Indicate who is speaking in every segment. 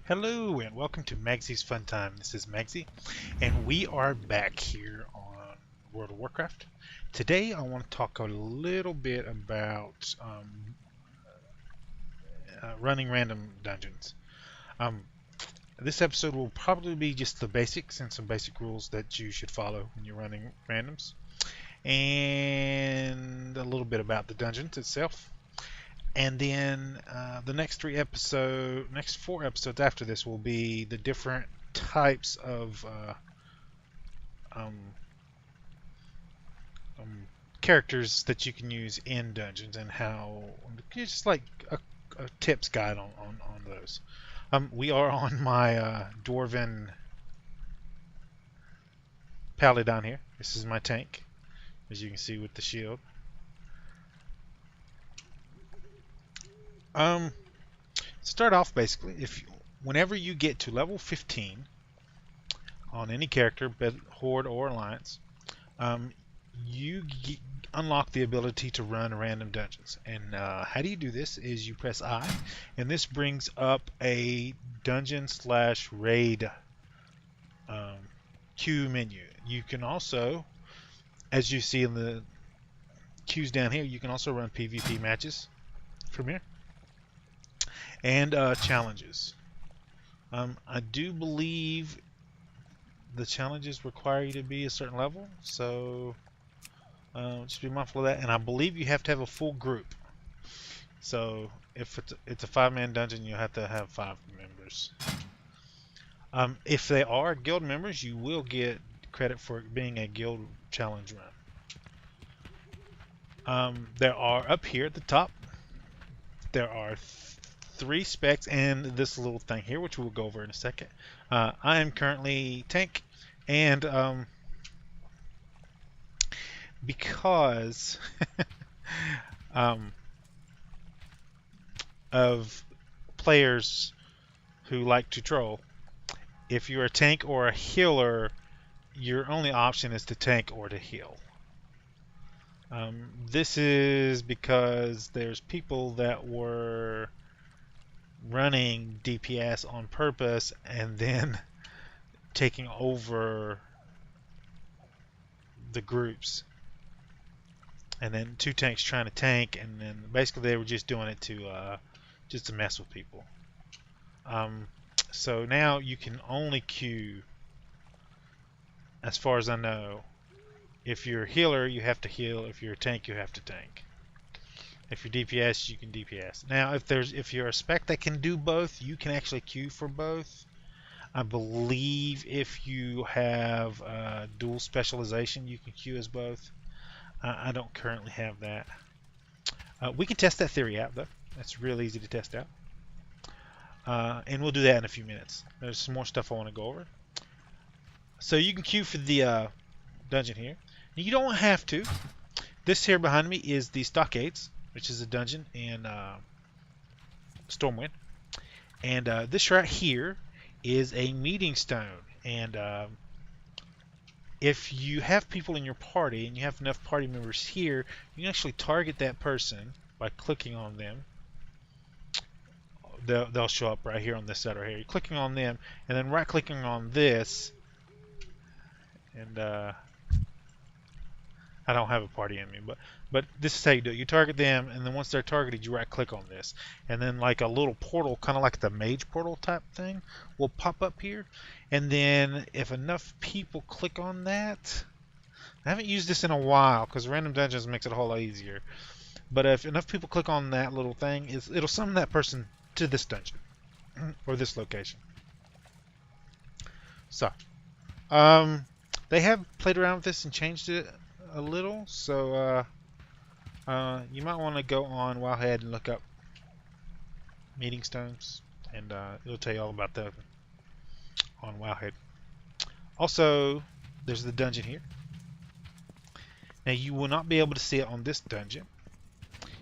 Speaker 1: Hello and welcome to Magzie's Fun Time. This is Magzie, and we are back here on World of Warcraft. Today I want to talk a little bit about running random dungeons. Um, this episode will probably be just the basics and some basic rules that you should follow when you're running randoms, and a little bit about the dungeons itself. And then the next four episodes after this will be the different types of um, characters that you can use in dungeons and how, just like a tips guide on those. We are on my Dwarven Paladin here. This is my tank, as you can see with the shield. Start off basically, whenever you get to level 15 on any character, Horde or Alliance, you unlock the ability to run random dungeons. And how do you do this? Is you press I, and this brings up a dungeon/raid queue menu. You can also, as you see in the queues down here, you can also run PvP matches from here. And challenges. I do believe the challenges require you to be a certain level, so just be mindful of that. And I believe you have to have a full group. So if it's a 5-man dungeon, you'll have to have 5 members. If they are guild members, you will get credit for it being a guild challenge run. There are, up here at the top, there are 3 specs and this little thing here, which we'll go over in a second. I am currently tank, and because of players who like to troll, if you're a tank or a healer, your only option is to tank or to heal. This is because there's people that were running DPS on purpose and then taking over the groups, and then 2 tanks trying to tank, and then basically they were just doing it to just to mess with people. So now you can only queue, as far as I know, if you're a healer you have to heal, if you're a tank you have to tank. If you're DPS, you can DPS. Now, if you're a spec that can do both, you can actually queue for both. I believe if you have dual specialization, you can queue as both. I don't currently have that. We can test that theory out, though. That's real easy to test out. And we'll do that in a few minutes. There's some more stuff I want to go over. So you can queue for the dungeon here. Now, you don't have to. This here behind me is the Stockades, which is a dungeon in Stormwind. And this right here is a meeting stone. And if you have people in your party and you have enough party members here, you can actually target that person by clicking on them. They'll show up right here on this side right here. You're clicking on them, and then right-clicking on this, and I don't have a party in me, but this is how you do it. You target them, and then once they're targeted, you right-click on this, and then like a little portal, kind of like the mage portal type thing, will pop up here. And then if enough people click on that, I haven't used this in a while because random dungeons makes it a whole lot easier. But if enough people click on that little thing, it'll summon that person to this dungeon or this location. So, they have played around with this and changed it a little, so you might want to go on Wildhead and look up meeting stones, and it'll tell you all about them on Wildhead. Also, there's the dungeon here. Now you will not be able to see it on this dungeon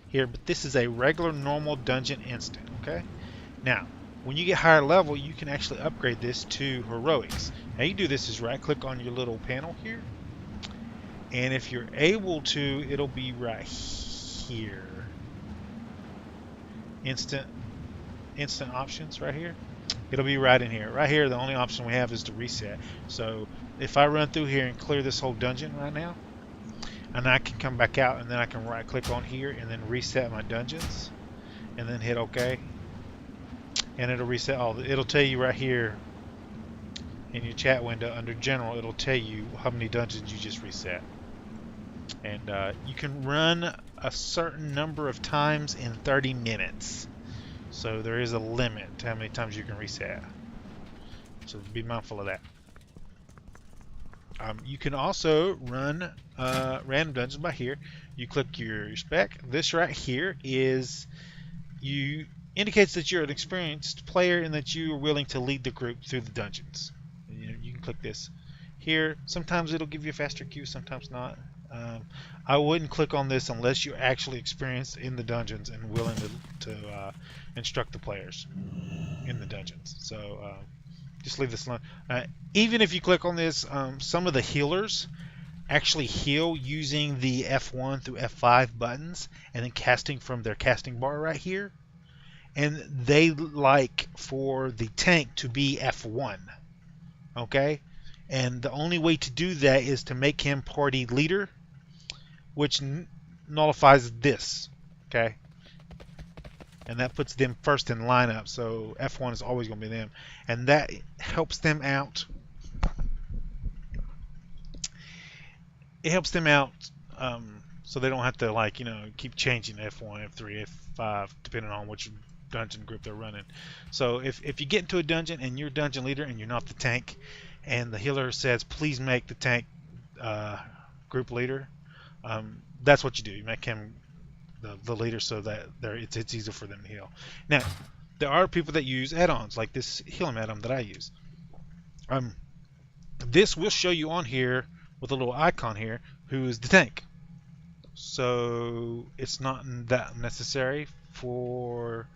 Speaker 1: here, but this is a regular normal dungeon instant. Okay, now when you get higher level, you can actually upgrade this to heroics. How you do this is right click on your little panel here, and if you're able to, it'll be right here. Instant options right here. It'll be right in here. Right here, the only option we have is to reset. So if I run through here and clear this whole dungeon right now, and I can come back out, and then I can right click on here and then reset my dungeons, and then hit OK, and it'll reset all. It'll tell you right here in your chat window under General. It'll tell you how many dungeons you just reset, and you can run a certain number of times in 30 minutes. So there is a limit to how many times you can reset. So be mindful of that. You can also run random dungeons by here. You click your spec. This right here indicates that you're an experienced player and that you are willing to lead the group through the dungeons. You can click this here. Sometimes it'll give you a faster queue, sometimes not. I wouldn't click on this unless you're actually experienced in the dungeons and willing to instruct the players in the dungeons. So just leave this alone. Even if you click on this, some of the healers actually heal using the F1 through F5 buttons and then casting from their casting bar right here. And they like for the tank to be F1. Okay? And the only way to do that is to make him party leader, which nullifies this. Okay? And that puts them first in lineup, so F1 is always going to be them. And that helps them out. It helps them out so they don't have to keep changing F1, F3, F5 depending on which dungeon group they're running. So if you get into a dungeon and you're dungeon leader and you're not the tank, and the healer says please make the tank group leader, that's what you do. You make him the leader so that it's easier for them to heal. Now, there are people that use add-ons like this healing add-on that I use. This will show you on here with a little icon here who is the tank. So it's not that necessary for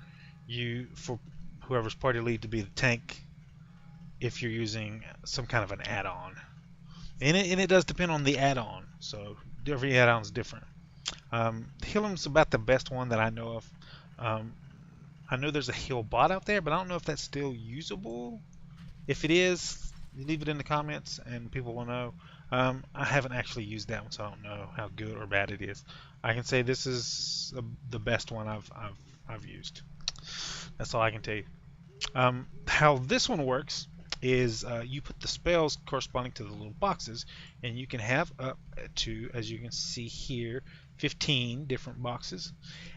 Speaker 1: whoever's party lead to be the tank if you're using some kind of an add-on. And it does depend on the add-on. So every add-on is different. Healing's about the best one that I know of. I know there's a heal bot out there, but I don't know if that's still usable. If it is, leave it in the comments and people will know. I haven't actually used that one, so I don't know how good or bad it is. I can say this is the best one I've used. That's all I can tell you. How this one works is you put the spells corresponding to the little boxes, and you can have up to, as you can see here, 15 different boxes,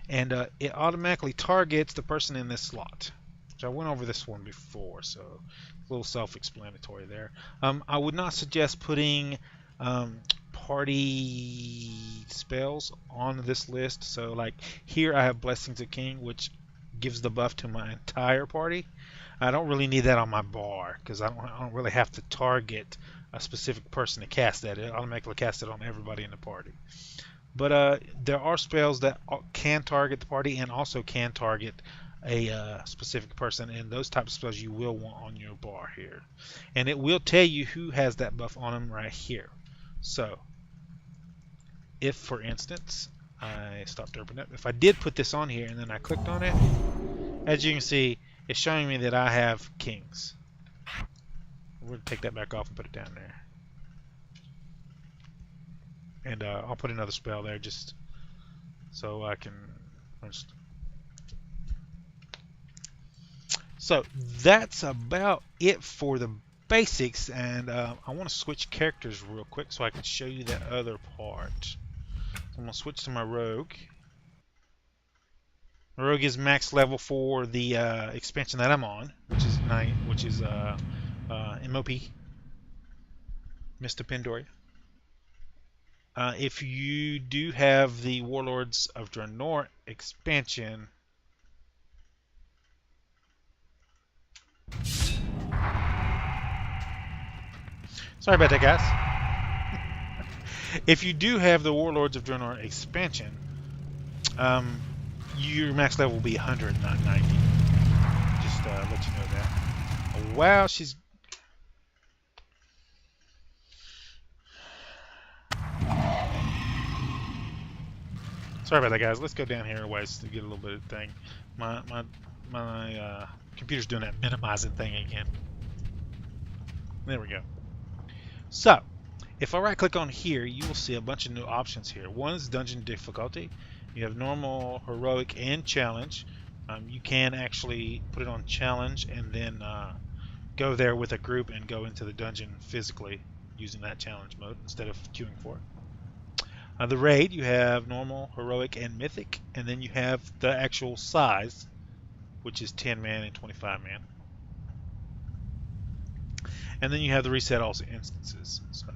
Speaker 1: and it automatically targets the person in this slot. Which I went over this one before, so a little self-explanatory there. I would not suggest putting party spells on this list. So like here I have Blessings of King, which gives the buff to my entire party. I don't really need that on my bar because I don't really have to target a specific person to cast that. It automatically casts it on everybody in the party. But there are spells that can target the party and also can target a specific person, and those types of spells you will want on your bar here. And it will tell you who has that buff on them right here. So if, for instance, I stopped opening up, if I did put this on here and then I clicked on it, as you can see, it's showing me that I have kings. We're going to take that back off and put it down there. And I'll put another spell there just so I can... So that's about it for the basics, and I want to switch characters real quick so I can show you that other part. So I'm going to switch to my rogue. My rogue is max level for the expansion that I'm on, which is MOP, Mr. Pandoria. If you do have the Warlords of Draenor expansion, sorry about that, guys. If you do have the Warlords of Draenor expansion, your max level will be 100, not 90. Just let you know that. Oh, wow, she's... Sorry about that, guys. Let's go down here a ways to get a little bit of thing. My Computer's doing that minimizing thing again. There we go. So, if I right click on here, you will see a bunch of new options here. One is dungeon difficulty. You have normal, heroic, and challenge. You can actually put it on challenge and then go there with a group and go into the dungeon physically using that challenge mode instead of queuing for it. The raid, you have normal, heroic, and mythic, and then you have the actual size, which is 10 man and 25 man. And then you have the reset all instances. So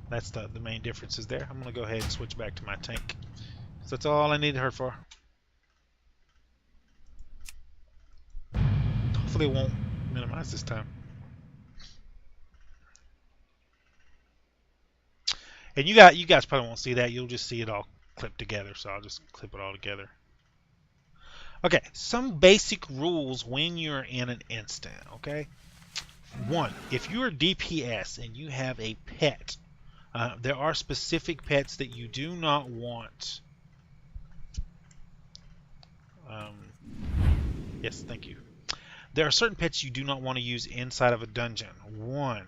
Speaker 1: that's the main differences there. I'm going to go ahead and switch back to my tank. So that's all I needed her for. Hopefully it won't minimize this time. And you guys probably won't see that. You'll just see it all clipped together. So I'll just clip it all together. Okay, some basic rules when you're in an instant. Okay, one, if you're DPS and you have a pet, there are specific pets that you do not want. Yes, thank you. There are certain pets you do not want to use inside of a dungeon. One,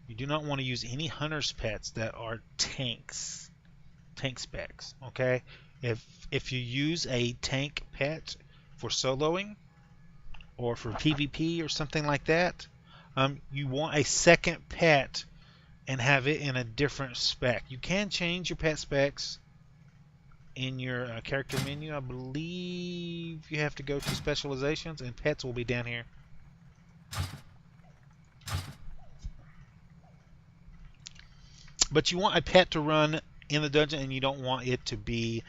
Speaker 1: you do not want to use any hunter's pets that are tank specs. Okay, if you use a tank pet for soloing or for PvP or something like that, you want a second pet and have it in a different spec. You can change your pet specs in your character menu. I believe you have to go to specializations and pets will be down here. But you want a pet to run in the dungeon and you don't want it to be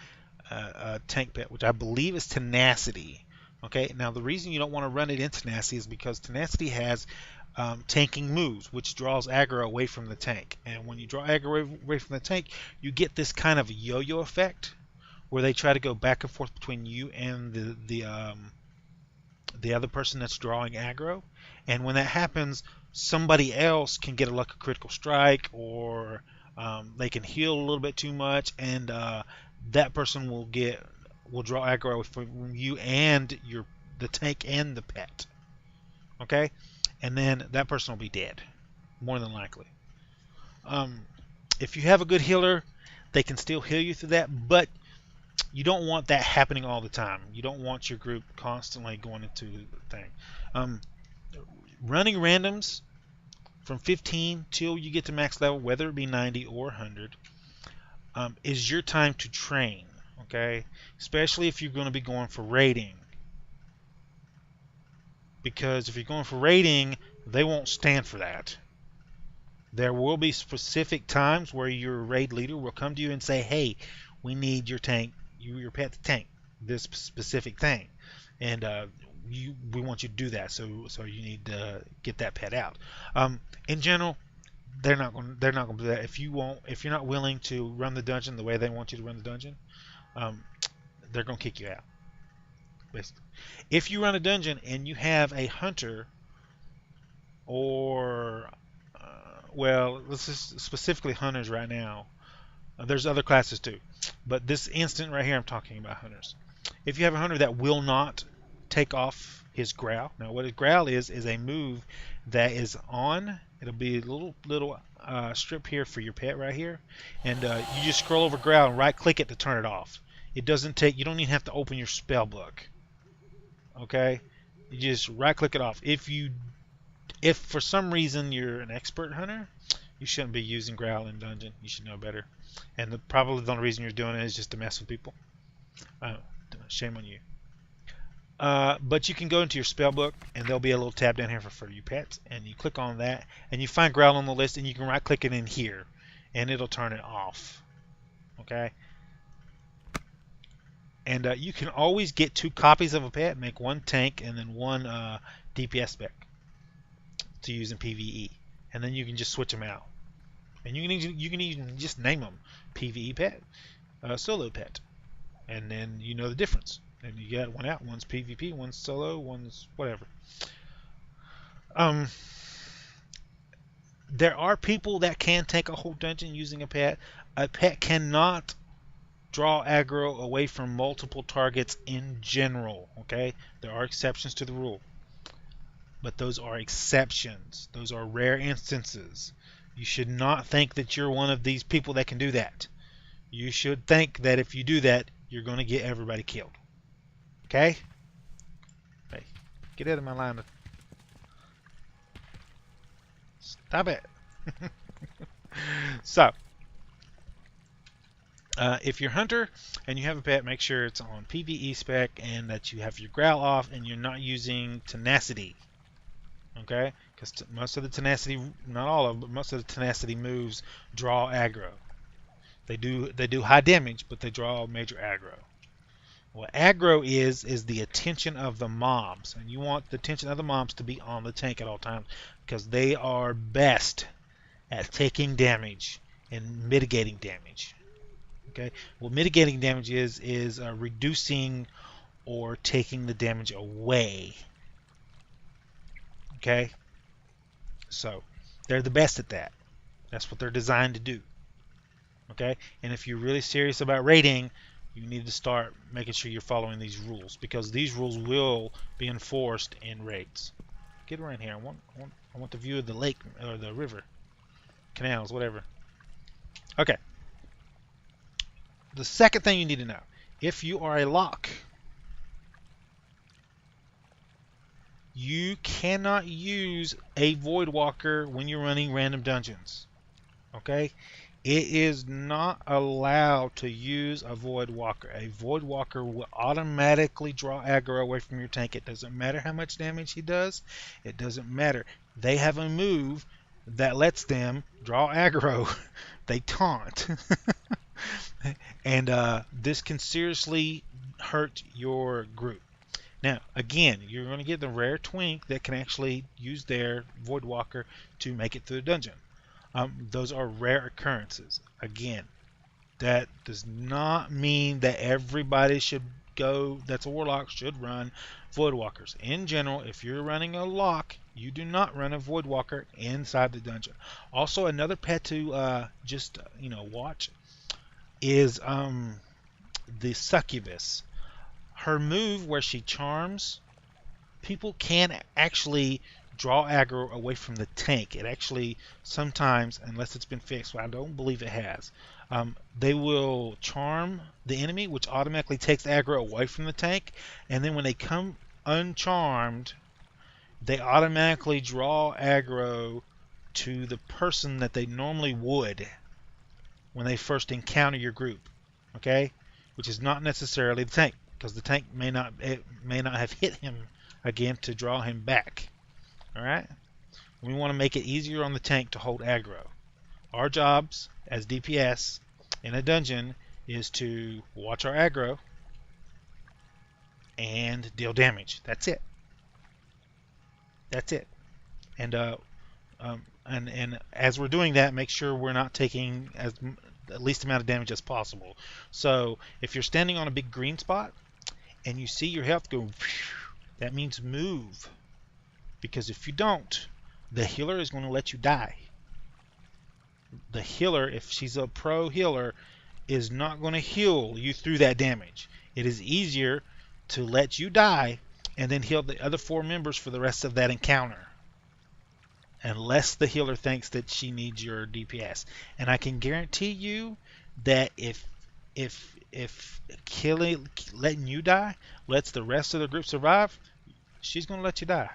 Speaker 1: a tank pet, which I believe is tenacity. Okay, now the reason you don't want to run it in tenacity is because tenacity has tanking moves, which draws aggro away from the tank. And when you draw aggro away from the tank, you get this kind of yo-yo effect where they try to go back and forth between you and the other person that's drawing aggro. And when that happens, somebody else can get a critical strike, or they can heal a little bit too much, and that person will draw aggro from you and the tank and the pet. Okay, and then that person will be dead, more than likely. If you have a good healer, they can still heal you through that, but you don't want that happening all the time. You don't want your group constantly going into the thing. Running randoms from 15 till you get to max level, whether it be 90 or 100, is your time to train. Okay, especially if you're going to be going for raiding, because if you're going for raiding, they won't stand for that. There will be specific times where your raid leader will come to you and say, "Hey, we need your tank, your pet to tank this specific thing, and we want you to do that. So you need to get that pet out." In general, they're not going to do that. If you're not willing to run the dungeon the way they want you to run the dungeon, they're going to kick you out. Basically, if you run a dungeon and you have a hunter, or well, this is specifically hunters right now. There's other classes too, but this instant right here, I'm talking about hunters. If you have a hunter that will not take off his growl, now what a growl is a move that is on. It'll be a little strip here for your pet right here, and you just scroll over growl and right click it to turn it off. It doesn't take. You don't even have to open your spell book. Okay, you just right click it off. If for some reason you're an expert hunter, you shouldn't be using growl in dungeon. You should know better. And probably the only reason you're doing it is just to mess with people. Shame on you. But you can go into your spell book, and there'll be a little tab down here for your pets, and you click on that, and you find growl on the list, and you can right click it in here, and it'll turn it off. Okay. And you can always get 2 copies of a pet, make 1 tank and then 1 DPS spec to use in PvE, and then you can just switch them out. And you can even just name them PvE pet, solo pet, and then you know the difference. And you get one out. One's PvP, one's solo, one's whatever. There are people that can take a whole dungeon using a pet. A pet cannot draw aggro away from multiple targets in general. Okay, there are exceptions to the rule. but those are exceptions. Those are rare instances. You should not think that you're one of these people that can do that. You should think that if you do that, you're going to get everybody killed. Okay? Hey, get out of my line. Stop it. So, if you're hunter and you have a pet, make sure it's on PvE spec and that you have your growl off and you're not using tenacity. Okay? Because most of the tenacity, not all of them, but most of the tenacity moves draw aggro. They do high damage, but they draw major aggro. What aggro is the attention of the mobs, and you want the attention of the mobs to be on the tank at all times because they are best at taking damage and mitigating damage. Okay, what mitigating damage is reducing or taking the damage away. Okay, so they're the best at that. That's what they're designed to do. Okay, and if you're really serious about raiding, you need to start making sure you're following these rules because these rules will be enforced in raids. Get around here. I want the view of the lake or the river, canals, whatever. Okay. The second thing you need to know, if you are a lock, you cannot use a Void Walker when you're running random dungeons. Okay? It is not allowed to use a Void Walker. A Void Walker will automatically draw aggro away from your tank. It doesn't matter how much damage he does. It doesn't matter. They have a move that lets them draw aggro. They taunt. And this can seriously hurt your group. Now, again, you're going to get the rare twink that can actually use their Void Walker to make it through the dungeon. Those are rare occurrences. Again, that does not mean that everybody should go, that's a warlock, should run Void Walkers. In general, if you're running a lock, you do not run a Void Walker inside the dungeon. Also, another pet to just watch is the Succubus. Her move where she charms, people can actually draw aggro away from the tank. It actually sometimes, unless it's been fixed, but I don't believe it has, they will charm the enemy, which automatically takes aggro away from the tank, and then when they come uncharmed, they automatically draw aggro to the person that they normally would when they first encounter your group. Okay, which is not necessarily the tank, because the tank may not have hit him again to draw him back. Alright? We want to make it easier on the tank to hold aggro. Our jobs as DPS in a dungeon is to watch our aggro and deal damage. That's it. That's it. And as we're doing that, make sure we're not taking the least amount of damage as possible. So if you're standing on a big green spot and you see your health go, that means move. Because if you don't, the healer is going to let you die. The healer, if she's a pro healer, is not going to heal you through that damage. It is easier to let you die and then heal the other 4 members for the rest of that encounter. Unless the healer thinks that she needs your DPS. And I can guarantee you that if letting you die lets the rest of the group survive, she's going to let you die.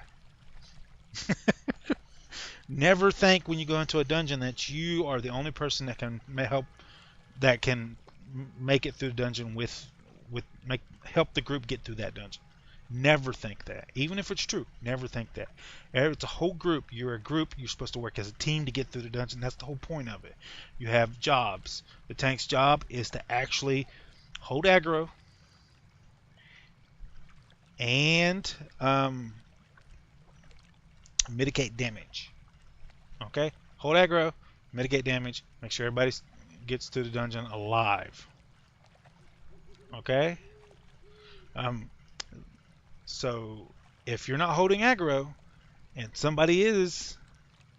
Speaker 1: Never think when you go into a dungeon that you are the only person that can make it through the dungeon help the group get through that dungeon. Never think that. Even if it's true, never think that. It's a whole group. You're a group. You're supposed to work as a team to get through the dungeon. That's the whole point of it. You have jobs. The tank's job is to actually hold aggro and mitigate damage. Okay? Hold aggro, mitigate damage, make sure everybody gets to the dungeon alive. Okay? So if you're not holding aggro and somebody is,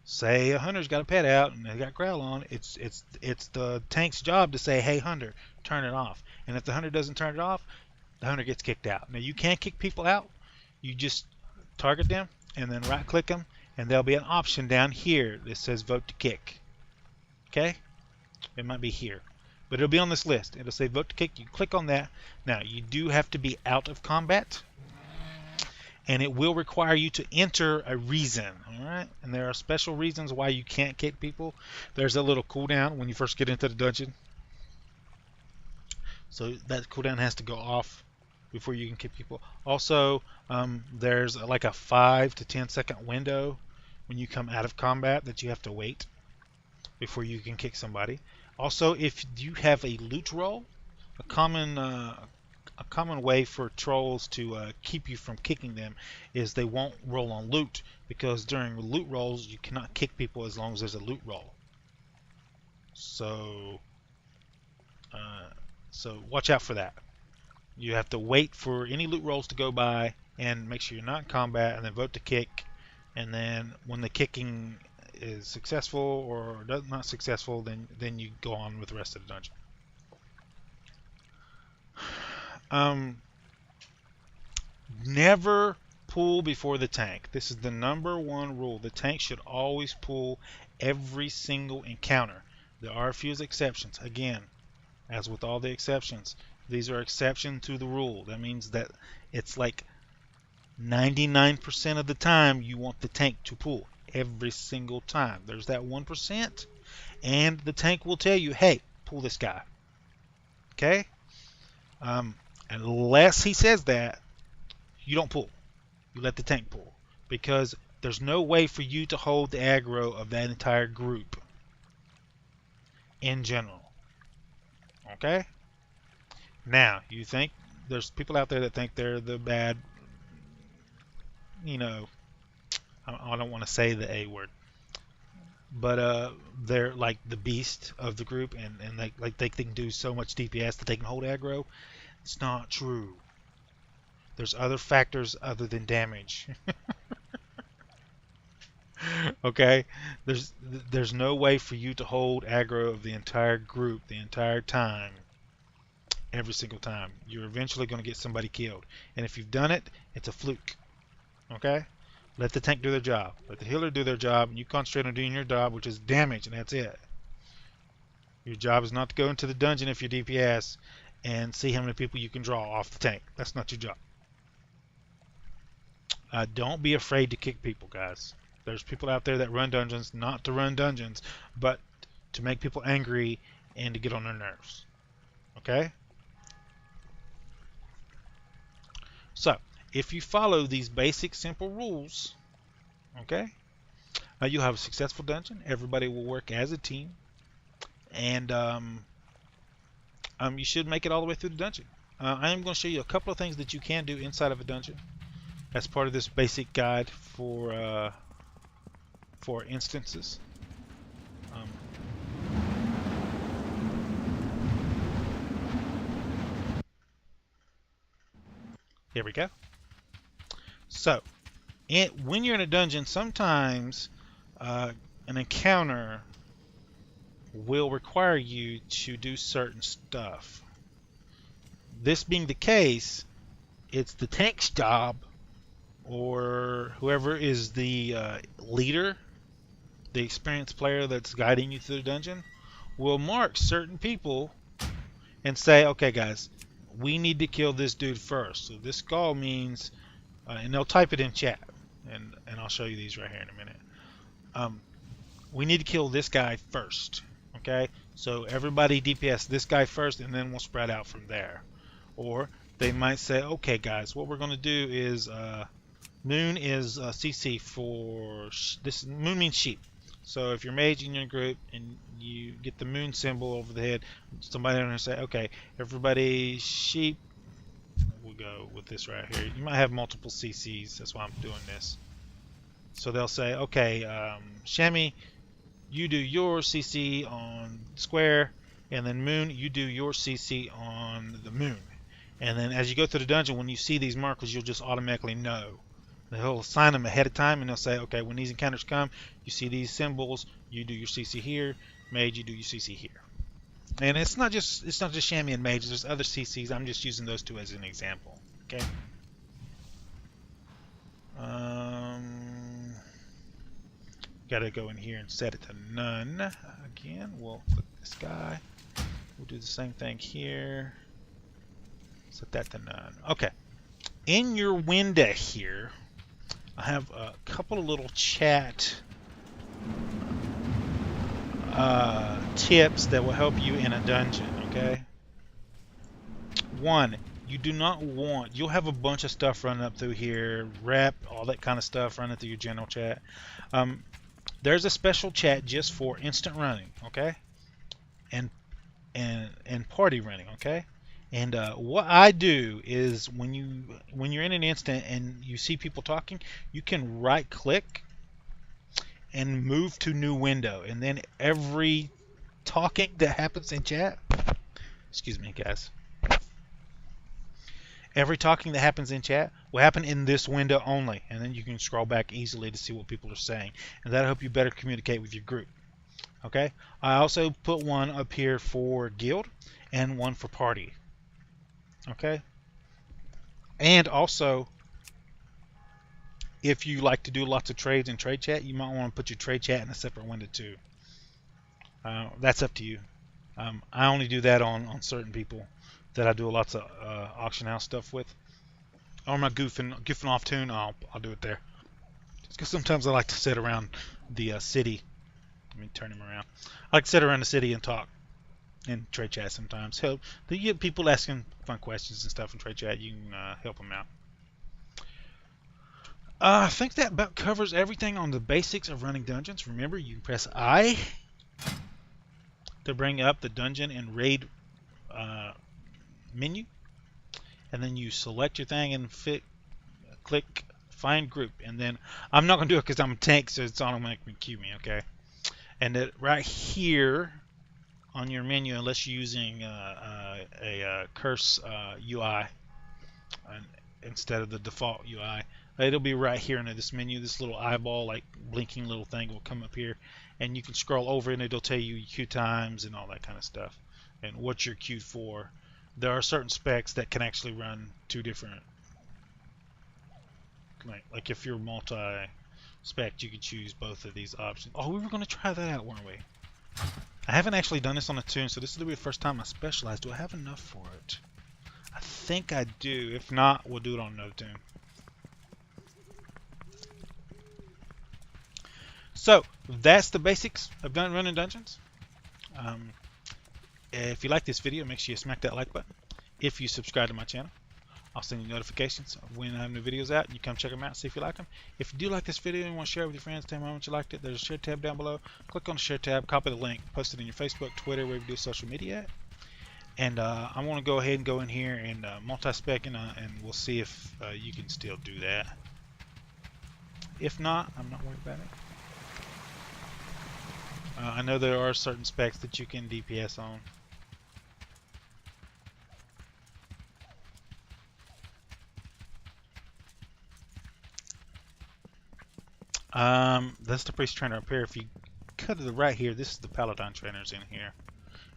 Speaker 1: say a hunter's got a pet out and they got growl on, it's the tank's job to say, hey hunter, turn it off. And if the hunter doesn't turn it off, the hunter gets kicked out. Now you can't kick people out. You just target them, and then right click them, and there'll be an option down here that says vote to kick. Okay? It might be here, but it'll be on this list. It'll say vote to kick. You click on that. Now, you do have to be out of combat, and it will require you to enter a reason. All right? And there are special reasons why you can't kick people. There's a little cooldown when you first get into the dungeon. So that cooldown has to go off before you can kick people. Also, there's like a 5 to 10 second window when you come out of combat that you have to wait before you can kick somebody. Also, if you have a loot roll, a common way for trolls to keep you from kicking them is they won't roll on loot, because during loot rolls you cannot kick people as long as there's a loot roll. So watch out for that. You have to wait for any loot rolls to go by and make sure you're not in combat, and then vote to kick. And then when the kicking is successful or not successful, then you go on with the rest of the dungeon. Never pull before the tank. This is the #1 rule. The tank should always pull every single encounter. There are a few exceptions. Again, as with all the exceptions, these are exceptions to the rule. That means that it's like 99% of the time you want the tank to pull every single time. There's that 1%, and the tank will tell you, hey, pull this guy. Okay? Unless he says that, you don't pull. You let the tank pull, because there's no way for you to hold the aggro of that entire group in general. Okay? Now, you think there's people out there that think they're the bad, I don't want to say the A word, but they're like the beast of the group, and they can do so much DPS that they can hold aggro. It's not true. There's other factors other than damage. Okay? There's no way for you to hold aggro of the entire group the entire time. Every single time. You're eventually going to get somebody killed. And if you've done it, it's a fluke. Okay? Let the tank do their job. Let the healer do their job, and you concentrate on doing your job, which is damage, and that's it. Your job is not to go into the dungeon if you're DPS and see how many people you can draw off the tank. That's not your job. Don't be afraid to kick people, guys. There's people out there that run dungeons not to run dungeons, but to make people angry and to get on their nerves. Okay? So, if you follow these basic, simple rules, okay, you'll have a successful dungeon. Everybody will work as a team, and you should make it all the way through the dungeon. I am going to show you a couple of things that you can do inside of a dungeon as part of this basic guide for instances. Here we go. So, when you're in a dungeon, sometimes an encounter will require you to do certain stuff. This being the case, it's the tank's job, or whoever is the leader, the experienced player that's guiding you through the dungeon, will mark certain people and say, okay guys, we need to kill this dude first. So this skull means, and they'll type it in chat, and I'll show you these right here in a minute. We need to kill this guy first. Okay, so everybody DPS this guy first, and then we'll spread out from there. Or they might say, okay guys, what we're going to do is moon is CC for this. Moon means sheep. So if you're mage in your group and you get the moon symbol over the head, somebody will say, okay, everybody sheep. We'll go with this right here. You might have multiple CCs. That's why I'm doing this. So they'll say, okay, Shammy, you do your CC on square, and then Moon, you do your CC on the moon. And then as you go through the dungeon, when you see these markers, you'll just automatically know. He'll assign them ahead of time, and they'll say, okay, when these encounters come, you see these symbols, you do your CC here. Mage, you do your CC here. And it's not just Shammy and Mage. There's other CCs. I'm just using those two as an example. Okay. Gotta go in here and set it to none. Again, we'll click this guy. We'll do the same thing here. Set that to none. Okay. In your window here, I have a couple of little chat tips that will help you in a dungeon, okay? One, you do not want, you'll have a bunch of stuff running up through here, rep, all that kind of stuff running through your general chat. There's a special chat just for instant running, okay? And party running, okay? And what I do is when you're in an instant and you see people talking, you can right click and move to new window, and then every talking that happens in chat, excuse me guys, every talking that happens in chat will happen in this window only, and then you can scroll back easily to see what people are saying, and that'll help you better communicate with your group. Okay, I also put one up here for guild and one for party. Okay, and also if you like to do lots of trades in trade chat, you might want to put your trade chat in a separate window too. That's up to you. I only do that on certain people that I do lots of auction house stuff with. Or my goofing off tune, I'll do it there. Just because sometimes I like to sit around the city. Let me turn him around. I like to sit around the city and talk in trade chat sometimes. You get people asking fun questions and stuff in trade chat. You can help them out. I think that about covers everything on the basics of running dungeons. Remember, you can press I to bring up the dungeon and raid menu, and then you select your thing and click find group, and then I'm not going to do it because I'm a tank, so it's automatically queue me, okay? And right here on your menu, unless you're using a curse UI instead of the default UI, it'll be right here in this menu. This little eyeball, like blinking little thing, will come up here, and you can scroll over and it'll tell you queue times and all that kind of stuff, and what you're queued for. There are certain specs that can actually run two different, like if you're multi-spec, you could choose both of these options. Oh, we were going to try that out, weren't we? I haven't actually done this on a tune, so this will be the first time I specialize. Do I have enough for it? I think I do. If not, we'll do it on another tune. So that's the basics of running dungeons. If you like this video, make sure you smack that like button. If you subscribe to my channel, I'll send you notifications when I have new videos out. You come check them out, see if you like them. If you do like this video and want to share it with your friends, tell them how much you liked it. There's a share tab down below. Click on the share tab, copy the link, post it in your Facebook, Twitter, wherever you do social media at. And I want to go ahead and go in here and multi-spec, and we'll see if you can still do that. If not, I'm not worried about it. I know there are certain specs that you can DPS on. That's the priest trainer up here. If you cut to the right here, this is the paladin trainers in here.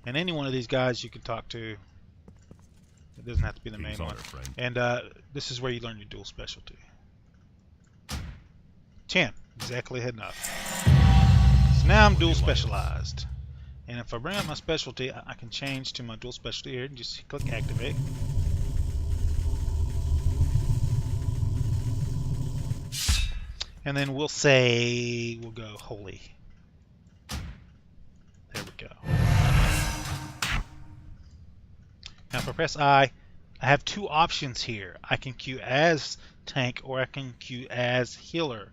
Speaker 1: And any one of these guys you can talk to. It doesn't have to be the main one. And this is where you learn your dual specialty. 10. Exactly enough. So now I'm dual specialized. And if I bring up my specialty, I can change to my dual specialty here and just click activate. And then we'll say, we'll go holy. There we go. Now if I press I have two options here. I can queue as tank or I can queue as healer.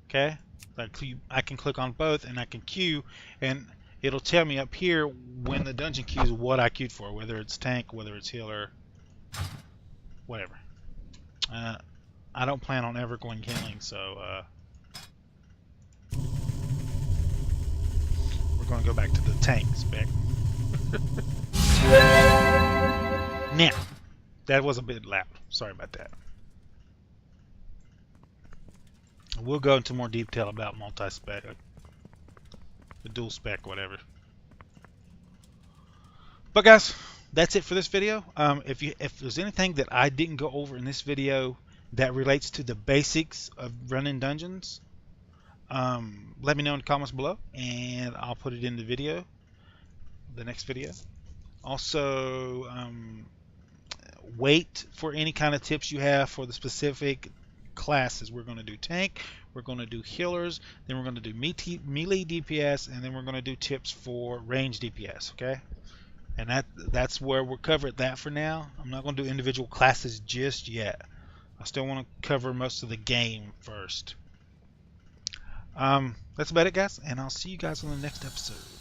Speaker 1: Okay? I can click on both and I can queue, and it'll tell me up here when the dungeon queues what I queued for, whether it's tank, whether it's healer, whatever. I don't plan on ever going healing, so we're going to go back to the tank spec. Now, that was a bit loud. Sorry about that. We'll go into more detail about multi-spec, the dual spec, whatever. But guys, that's it for this video. If there's anything that I didn't go over in this video that relates to the basics of running dungeons, let me know in the comments below, and I'll put it in the video, the next video. Also, wait for any kind of tips you have for the specific classes. We're going to do tank, we're going to do healers, then we're going to do melee DPS, and then we're going to do tips for range DPS. Okay, and that's where we're covered that for now. I'm not going to do individual classes just yet. I still want to cover most of the game first. That's about it, guys, and I'll see you guys on the next episode.